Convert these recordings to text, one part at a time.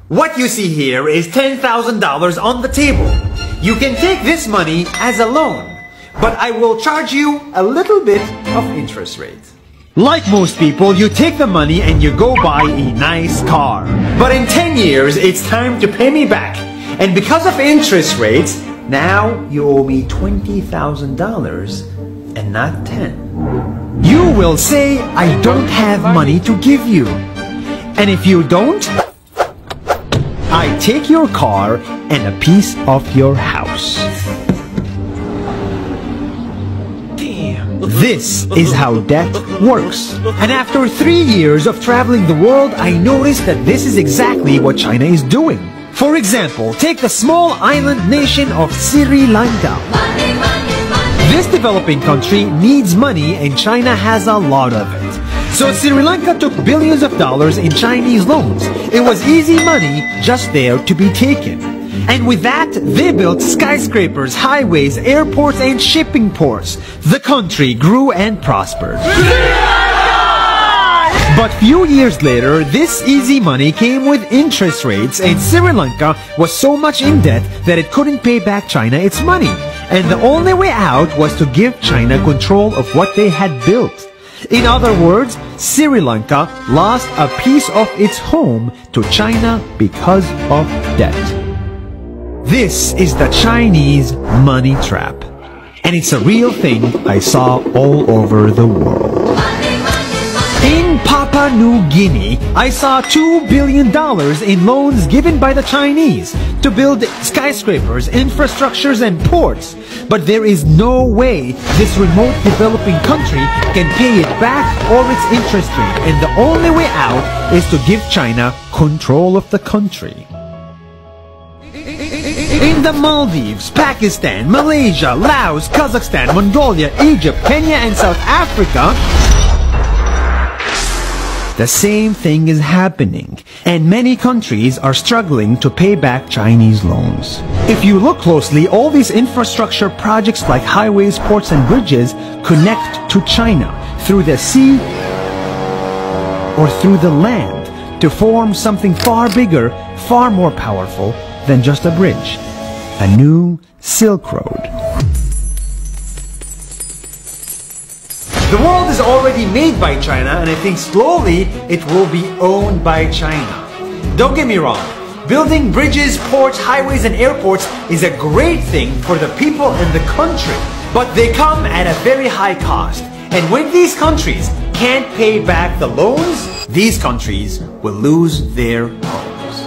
What you see here is $10,000 on the table. You can take this money as a loan, but I will charge you a little bit of interest rate. Like most people, you take the money and you go buy a nice car. But in 10 years, it's time to pay me back. And because of interest rates, now you owe me $20,000 and not 10. You will say, I don't have money to give you. And if you don't, I take your car and a piece of your house. Damn. This is how debt works. And after 3 years of traveling the world, I noticed that this is exactly what China is doing. For example, take the small island nation of Sri Lanka. This developing country needs money and China has a lot of it. So Sri Lanka took billions of dollars in Chinese loans. It was easy money just there to be taken. And with that, they built skyscrapers, highways, airports, and shipping ports. The country grew and prospered. But few years later, this easy money came with interest rates, and Sri Lanka was so much in debt that it couldn't pay back China its money. And the only way out was to give China control of what they had built. In other words, Sri Lanka lost a piece of its home to China because of debt. This is the Chinese money trap. And it's a real thing I saw all over the world. In Papua New Guinea, I saw $2 billion in loans given by the Chinese to build skyscrapers, infrastructures, and ports. But there is no way this remote developing country can pay it back or its interest rate, and the only way out is to give China control of the country. In the Maldives, Pakistan, Malaysia, Laos, Kazakhstan, Mongolia, Egypt, Kenya, and South Africa, the same thing is happening, and many countries are struggling to pay back Chinese loans. If you look closely, all these infrastructure projects like highways, ports, and bridges connect to China through the sea or through the land to form something far bigger, far more powerful than just a bridge, a new Silk Road. The world is already made by China, and I think slowly it will be owned by China. Don't get me wrong, building bridges, ports, highways, and airports is a great thing for the people and the country, but they come at a very high cost. And when these countries can't pay back the loans, these countries will lose their homes.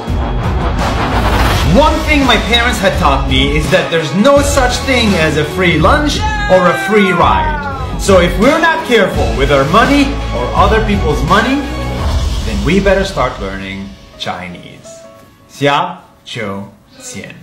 One thing my parents had taught me is that there's no such thing as a free lunch or a free ride. So if we're not careful with our money or other people's money, then we better start learning Chinese. 下周见。